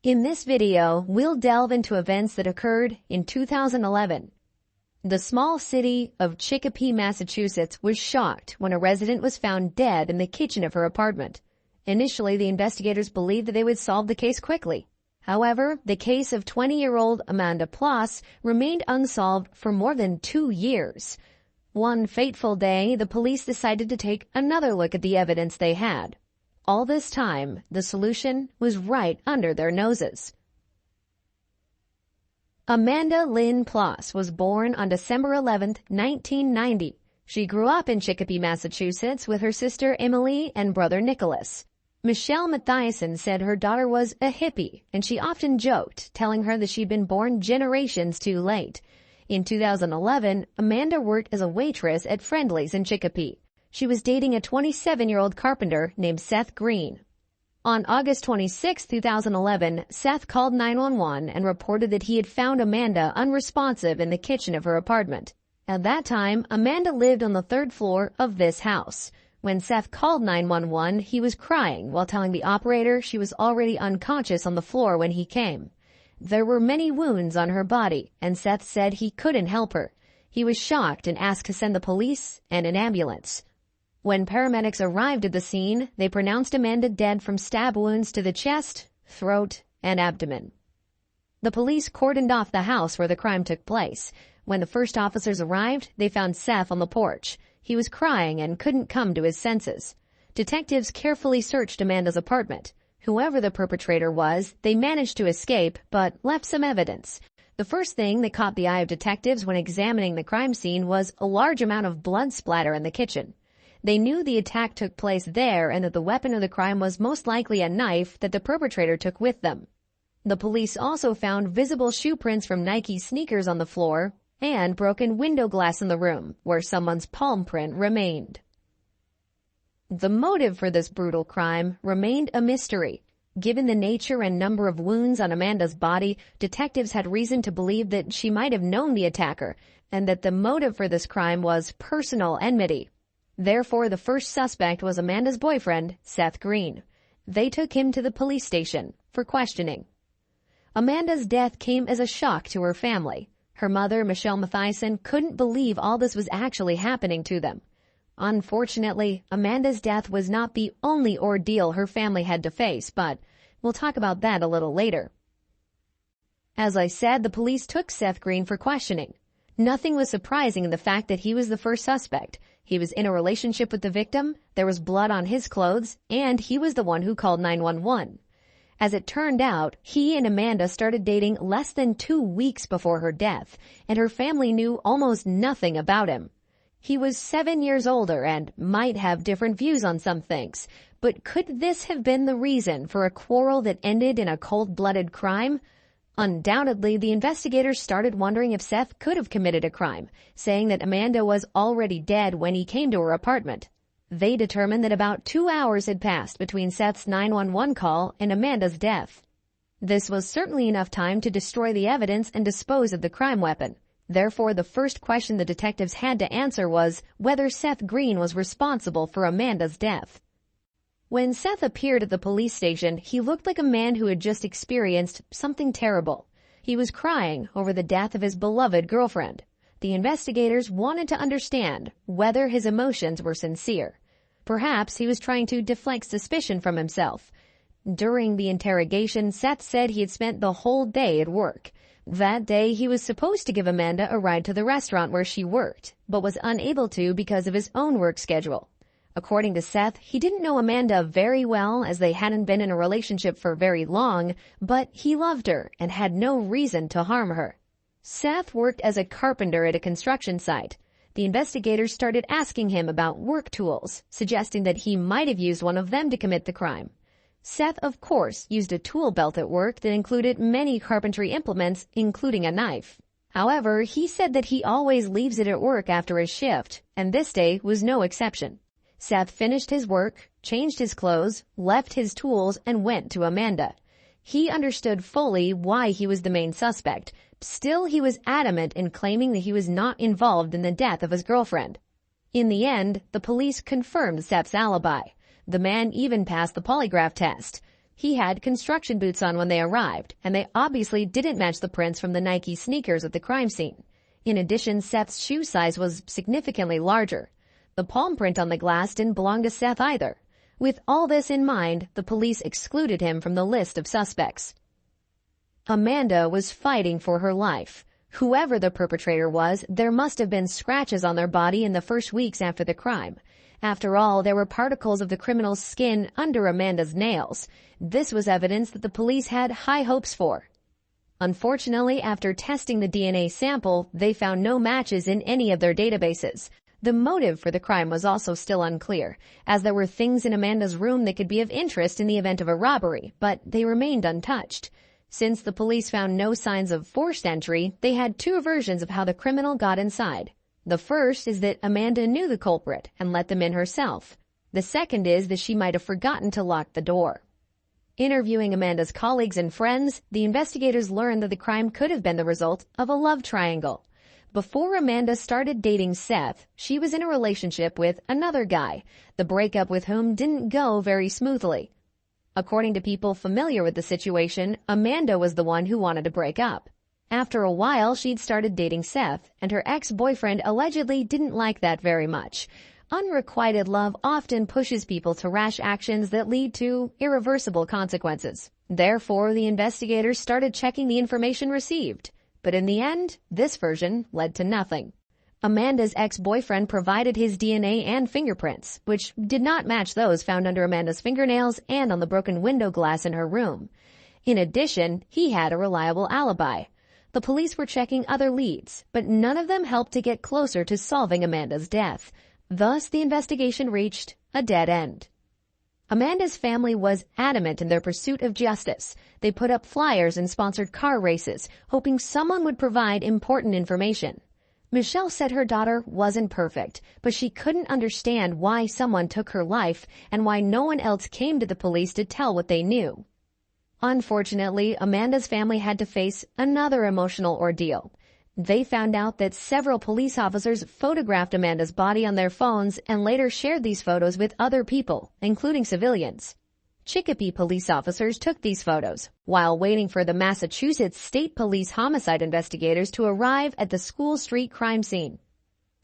In this video, we'll delve into events that occurred in 2011. The small city of Chicopee, Massachusetts was shocked when a resident was found dead in the kitchen of her apartment. Initially, the investigators believed that they would solve the case quickly. However, the case of 20-year-old Amanda Ploss remained unsolved for more than 2 years. One fateful day, the police decided to take another look at the evidence they had. All this time, the solution was right under their noses. Amanda Lynn Ploss was born on December 11, 1990. She grew up in Chicopee, Massachusetts with her sister Emily and brother Nicholas. Michelle Matthiessen said her daughter was a hippie, and she often joked, telling her that she'd been born generations too late. In 2011, Amanda worked as a waitress at Friendly's in Chicopee. She was dating a 27-year-old carpenter named Seth Green. On August 26, 2011, Seth called 911 and reported that he had found Amanda unresponsive in the kitchen of her apartment. At that time, Amanda lived on the 3rd floor of this house. When Seth called 911, he was crying while telling the operator she was already unconscious on the floor when he came. There were many wounds on her body, and Seth said he couldn't help her. He was shocked and asked to send the police and an ambulance. When paramedics arrived at the scene, they pronounced Amanda dead from stab wounds to the chest, throat, and abdomen. The police cordoned off the house where the crime took place. When the first officers arrived, they found Seth on the porch. He was crying and couldn't come to his senses. Detectives carefully searched Amanda's apartment. Whoever the perpetrator was, they managed to escape, but left some evidence. The first thing that caught the eye of detectives when examining the crime scene was a large amount of blood splatter in the kitchen. They knew the attack took place there and that the weapon of the crime was most likely a knife that the perpetrator took with them. The police also found visible shoe prints from Nike sneakers on the floor and broken window glass in the room, where someone's palm print remained. The motive for this brutal crime remained a mystery. Given the nature and number of wounds on Amanda's body, detectives had reason to believe that she might have known the attacker and that the motive for this crime was personal enmity. Therefore, the first suspect was Amanda's boyfriend, Seth Green. They took him to the police station for questioning. Amanda's death came as a shock to her family. Her mother, Michelle Matthiessen, couldn't believe all this was actually happening to them. Unfortunately, Amanda's death was not the only ordeal her family had to face, but we'll talk about that a little later. As I said, the police took Seth Green for questioning. Nothing was surprising in the fact that he was the first suspect. He was in a relationship with the victim, there was blood on his clothes, and he was the one who called 911. As it turned out, he and Amanda started dating less than 2 weeks before her death, and her family knew almost nothing about him. He was 7 years older and might have different views on some things, but could this have been the reason for a quarrel that ended in a cold-blooded crime? Undoubtedly, the investigators started wondering if Seth could have committed a crime, saying that Amanda was already dead when he came to her apartment. They determined that about 2 hours had passed between Seth's 911 call and Amanda's death. This was certainly enough time to destroy the evidence and dispose of the crime weapon. Therefore, the first question the detectives had to answer was whether Seth Green was responsible for Amanda's death. When Seth appeared at the police station, he looked like a man who had just experienced something terrible. He was crying over the death of his beloved girlfriend. The investigators wanted to understand whether his emotions were sincere. Perhaps he was trying to deflect suspicion from himself. During the interrogation, Seth said he had spent the whole day at work. That day, he was supposed to give Amanda a ride to the restaurant where she worked, but was unable to because of his own work schedule. According to Seth, he didn't know Amanda very well as they hadn't been in a relationship for very long, but he loved her and had no reason to harm her. Seth worked as a carpenter at a construction site. The investigators started asking him about work tools, suggesting that he might have used one of them to commit the crime. Seth, of course, used a tool belt at work that included many carpentry implements, including a knife. However, he said that he always leaves it at work after his shift, and this day was no exception. Seth finished his work, changed his clothes, left his tools, and went to Amanda. He understood fully why he was the main suspect. Still, he was adamant in claiming that he was not involved in the death of his girlfriend. In the end, the police confirmed Seth's alibi. The man even passed the polygraph test. He had construction boots on when they arrived, and they obviously didn't match the prints from the Nike sneakers at the crime scene. In addition, Seth's shoe size was significantly larger. The palm print on the glass didn't belong to Seth either. With all this in mind, the police excluded him from the list of suspects. Amanda was fighting for her life. Whoever the perpetrator was, there must have been scratches on their body in the first weeks after the crime. After all, there were particles of the criminal's skin under Amanda's nails. This was evidence that the police had high hopes for. Unfortunately, after testing the DNA sample, they found no matches in any of their databases. The motive for the crime was also still unclear, as there were things in Amanda's room that could be of interest in the event of a robbery, but they remained untouched. Since the police found no signs of forced entry, they had two versions of how the criminal got inside. The first is that Amanda knew the culprit and let them in herself. The second is that she might have forgotten to lock the door. Interviewing Amanda's colleagues and friends, the investigators learned that the crime could have been the result of a love triangle. Before Amanda started dating Seth, she was in a relationship with another guy, the breakup with whom didn't go very smoothly. According to people familiar with the situation, Amanda was the one who wanted to break up. After a while, she'd started dating Seth, and her ex-boyfriend allegedly didn't like that very much. Unrequited love often pushes people to rash actions that lead to irreversible consequences. Therefore, the investigators started checking the information received. But in the end, this version led to nothing. Amanda's ex-boyfriend provided his DNA and fingerprints, which did not match those found under Amanda's fingernails and on the broken window glass in her room. In addition, he had a reliable alibi. The police were checking other leads, but none of them helped to get closer to solving Amanda's death. Thus, the investigation reached a dead end. Amanda's family was adamant in their pursuit of justice. They put up flyers and sponsored car races, hoping someone would provide important information. Michelle said her daughter wasn't perfect, but she couldn't understand why someone took her life and why no one else came to the police to tell what they knew. Unfortunately, Amanda's family had to face another emotional ordeal. They found out that several police officers photographed Amanda's body on their phones and later shared these photos with other people, including civilians. Chicopee police officers took these photos while waiting for the Massachusetts State Police homicide investigators to arrive at the School Street crime scene.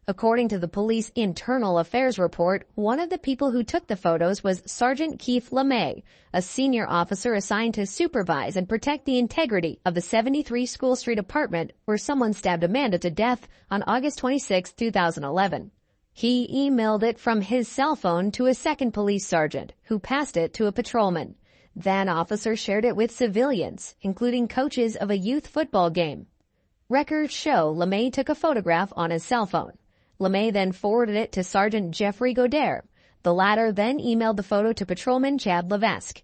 According to the police internal affairs report, one of the people who took the photos was Sergeant Keith LeMay, a senior officer assigned to supervise and protect the integrity of the 73 School Street apartment where someone stabbed Amanda to death on August 26, 2011. He emailed it from his cell phone to a second police sergeant, who passed it to a patrolman. That officer shared it with civilians, including coaches of a youth football game. Records show LeMay took a photograph on his cell phone. LeMay then forwarded it to Sergeant Jeffrey Godere. The latter then emailed the photo to Patrolman Chad Levesque.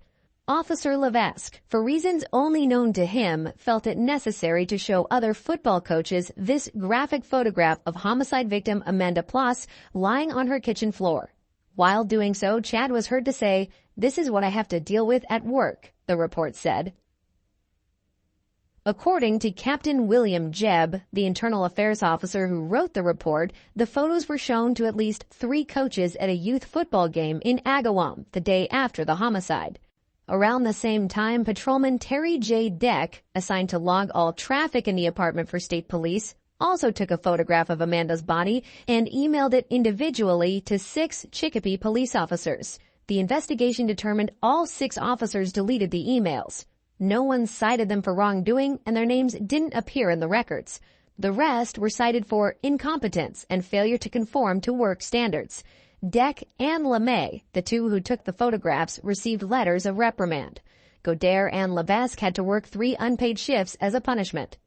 Officer Levesque, for reasons only known to him, felt it necessary to show other football coaches this graphic photograph of homicide victim Amanda Ploss lying on her kitchen floor. While doing so, Chad was heard to say, "This is what I have to deal with at work," the report said. According to Captain William Jebb, the internal affairs officer who wrote the report, the photos were shown to at least 3 coaches at a youth football game in Agawam the day after the homicide. Around the same time, Patrolman Terry J. Deck, assigned to log all traffic in the apartment for state police, also took a photograph of Amanda's body and emailed it individually to 6 Chicopee police officers. The investigation determined all 6 officers deleted the emails. No one cited them for wrongdoing, and their names didn't appear in the records. The rest were cited for incompetence and failure to conform to work standards. Deck and LeMay, the 2 who took the photographs, received letters of reprimand. Godere and Levesque had to work 3 unpaid shifts as a punishment.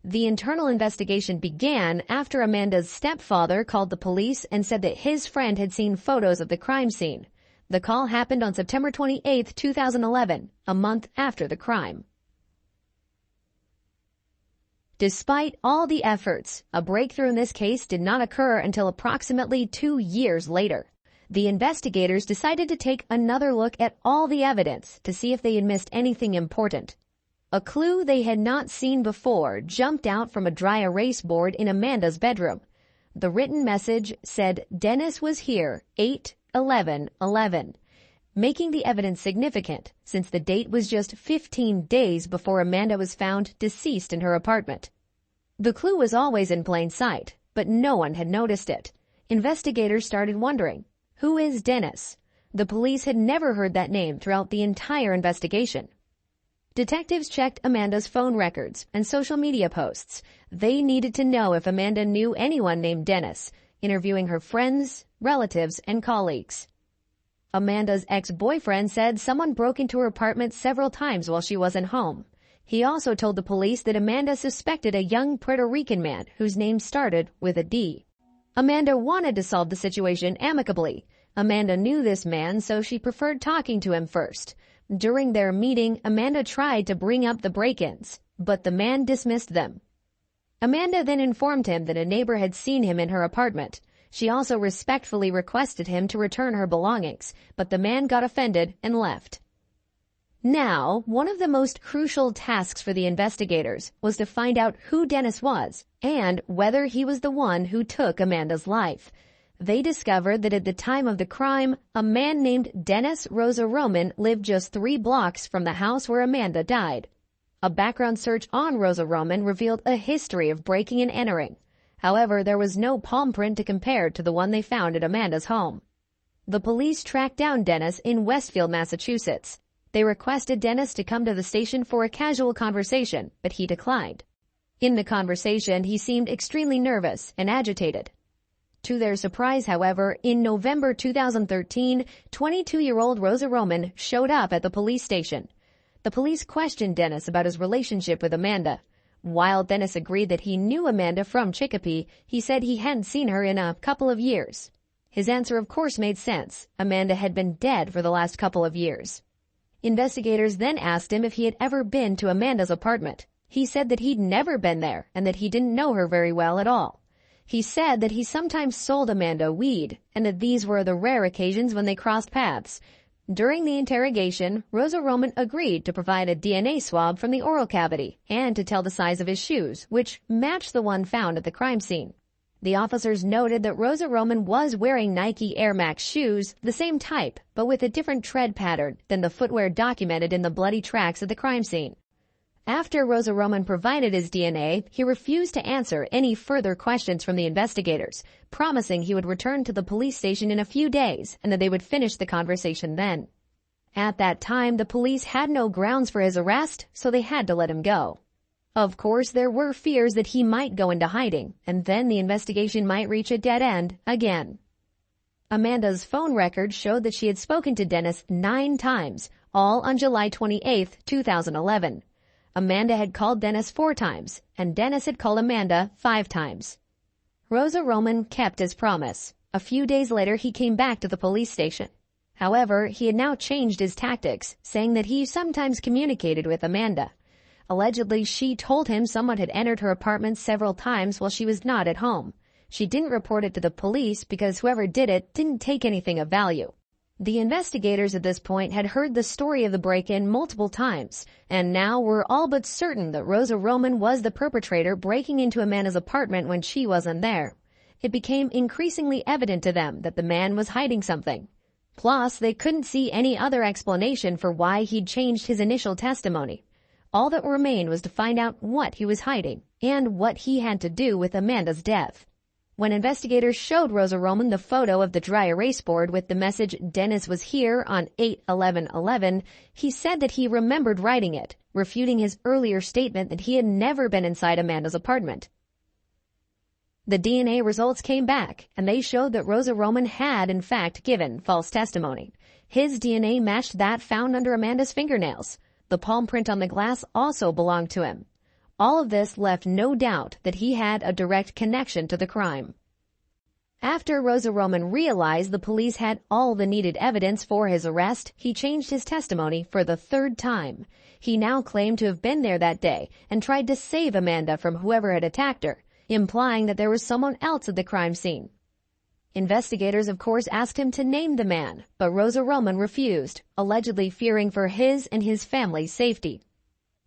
The internal investigation began after Amanda's stepfather called the police and said that his friend had seen photos of the crime scene. The call happened on September 28, 2011, a month after the crime. Despite all the efforts, a breakthrough in this case did not occur until approximately 2 years later. The investigators decided to take another look at all the evidence to see if they had missed anything important. A clue they had not seen before jumped out from a dry erase board in Amanda's bedroom. The written message said, "Dennis was here, 8/11/11." making the evidence significant since the date was just 15 days before Amanda was found deceased in her apartment. The clue was always in plain sight, but no one had noticed it. Investigators started wondering, who is Dennis? The police had never heard that name throughout the entire investigation. Detectives checked Amanda's phone records and social media posts. They needed to know if Amanda knew anyone named Dennis, interviewing her friends, relatives, and colleagues. Amanda's ex-boyfriend said someone broke into her apartment several times while she wasn't home. He also told the police that Amanda suspected a young Puerto Rican man whose name started with a D. Amanda wanted to solve the situation amicably. Amanda knew this man, so she preferred talking to him first. During their meeting, Amanda tried to bring up the break-ins, but the man dismissed them. Amanda then informed him that a neighbor had seen him in her apartment. She also respectfully requested him to return her belongings, but the man got offended and left. Now, one of the most crucial tasks for the investigators was to find out who Dennis was and whether he was the one who took Amanda's life. They discovered that at the time of the crime, a man named Dennis Rosa Roman lived just 3 blocks from the house where Amanda died. A background search on Rosa Roman revealed a history of breaking and entering. However, there was no palm print to compare to the one they found at Amanda's home. The police tracked down Dennis in Westfield, Massachusetts. They requested Dennis to come to the station for a casual conversation, but he declined. In the conversation, he seemed extremely nervous and agitated. To their surprise, however, in November 2013, 22-year-old Rosa Roman showed up at the police station. The police questioned Dennis about his relationship with Amanda. While Dennis agreed that he knew Amanda from Chicopee, he said he hadn't seen her in a couple of years. His answer, of course, made sense. Amanda had been dead for the last couple of years. Investigators then asked him if he had ever been to Amanda's apartment. He said that he'd never been there and that he didn't know her very well at all. He said that he sometimes sold Amanda weed and that these were the rare occasions when they crossed paths. During the interrogation, Rosa Roman agreed to provide a DNA swab from the oral cavity and to tell the size of his shoes, which matched the one found at the crime scene. The officers noted that Rosa Roman was wearing Nike Air Max shoes, the same type, but with a different tread pattern than the footwear documented in the bloody tracks at the crime scene. After Rosa Roman provided his DNA, he refused to answer any further questions from the investigators, promising he would return to the police station in a few days and that they would finish the conversation then. At that time, the police had no grounds for his arrest, so they had to let him go. Of course, there were fears that he might go into hiding, and then the investigation might reach a dead end again. Amanda's phone record showed that she had spoken to Dennis 9 times, all on July 28, 2011. Amanda had called Dennis 4 times, and Dennis had called Amanda 5 times. Rosa Roman kept his promise. A few days later, he came back to the police station. However, he had now changed his tactics, saying that he sometimes communicated with Amanda. Allegedly, she told him someone had entered her apartment several times while she was not at home. She didn't report it to the police because whoever did it didn't take anything of value. The investigators at this point had heard the story of the break-in multiple times, and now were all but certain that Rosa Roman was the perpetrator breaking into Amanda's apartment when she wasn't there. It became increasingly evident to them that the man was hiding something. Plus, they couldn't see any other explanation for why he'd changed his initial testimony. All that remained was to find out what he was hiding and what he had to do with Amanda's death. When investigators showed Rosa Roman the photo of the dry erase board with the message "Dennis was here on 8/11/11, he said that he remembered writing it, refuting his earlier statement that he had never been inside Amanda's apartment. The DNA results came back, and they showed that Rosa Roman had, in fact, given false testimony. His DNA matched that found under Amanda's fingernails. The palm print on the glass also belonged to him. All of this left no doubt that he had a direct connection to the crime. After Rosa Roman realized the police had all the needed evidence for his arrest, he changed his testimony for the 3rd time. He now claimed to have been there that day and tried to save Amanda from whoever had attacked her, implying that there was someone else at the crime scene. Investigators, of course, asked him to name the man, but Rosa Roman refused, allegedly fearing for his and his family's safety.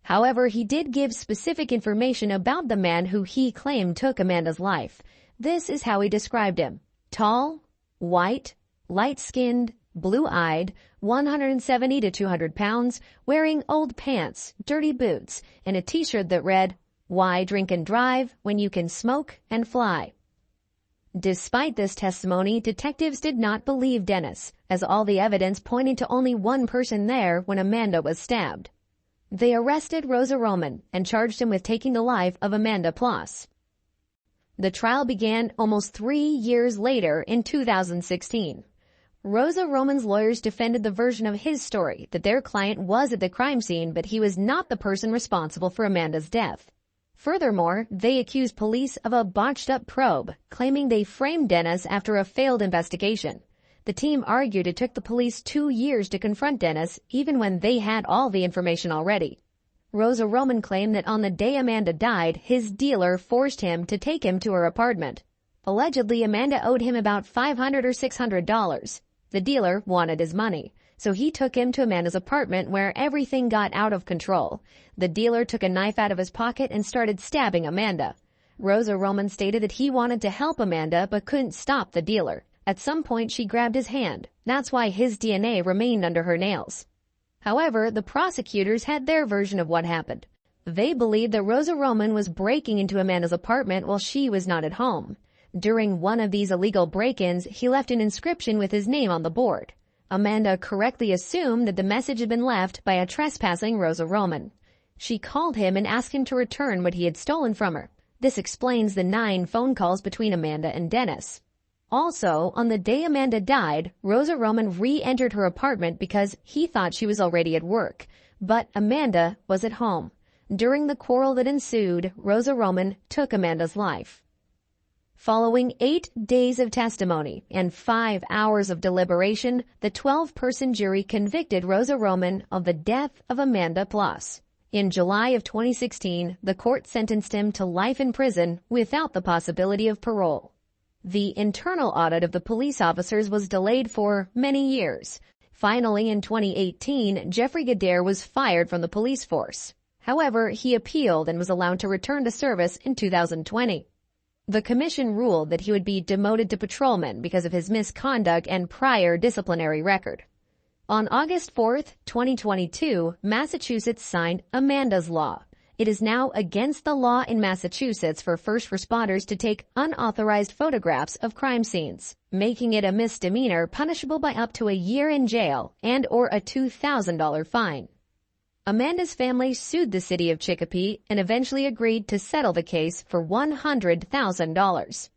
However, he did give specific information about the man who he claimed took Amanda's life. This is how he described him: tall, white, light-skinned, blue-eyed, 170 to 200 pounds, wearing old pants, dirty boots, and a t-shirt that read, "Why drink and drive when you can smoke and fly?" Despite this testimony, detectives did not believe Dennis, as all the evidence pointed to only one person there when Amanda was stabbed. They arrested Rosa Roman and charged him with taking the life of Amanda Ploss. The trial began almost 3 years later in 2016. Rosa Roman's lawyers defended the version of his story that their client was at the crime scene, but he was not the person responsible for Amanda's death. Furthermore, they accused police of a botched-up probe, claiming they framed Dennis after a failed investigation. The team argued it took the police 2 years to confront Dennis, even when they had all the information already. Rosa Roman claimed that on the day Amanda died, his dealer forced him to take him to her apartment. Allegedly, Amanda owed him about $500 or $600. The dealer wanted his money, so he took him to Amanda's apartment where everything got out of control. The dealer took a knife out of his pocket and started stabbing Amanda. Rosa Roman stated that he wanted to help Amanda but couldn't stop the dealer. At some point, she grabbed his hand. That's why his DNA remained under her nails. However, the prosecutors had their version of what happened. They believed that Rosa Roman was breaking into Amanda's apartment while she was not at home. During one of these illegal break-ins, he left an inscription with his name on the board. Amanda correctly assumed that the message had been left by a trespassing Rosa Roman. She called him and asked him to return what he had stolen from her. This explains the 9 phone calls between Amanda and Dennis. Also, on the day Amanda died, Rosa Roman re-entered her apartment because he thought she was already at work, but Amanda was at home. During the quarrel that ensued, Rosa Roman took Amanda's life. Following 8 days of testimony and 5 hours of deliberation, the 12-person jury convicted Rosa Roman of the death of Amanda Ploss. In July of 2016, the court sentenced him to life in prison without the possibility of parole. The internal audit of the police officers was delayed for many years. Finally, in 2018, Jeffrey Gadare was fired from the police force. However, he appealed and was allowed to return to service in 2020. The commission ruled that he would be demoted to patrolman because of his misconduct and prior disciplinary record. On August 4, 2022, Massachusetts signed Amanda's Law. It is now against the law in Massachusetts for first responders to take unauthorized photographs of crime scenes, making it a misdemeanor punishable by up to a year in jail and/or a $2,000 fine. Amanda's family sued the city of Chicopee and eventually agreed to settle the case for $100,000.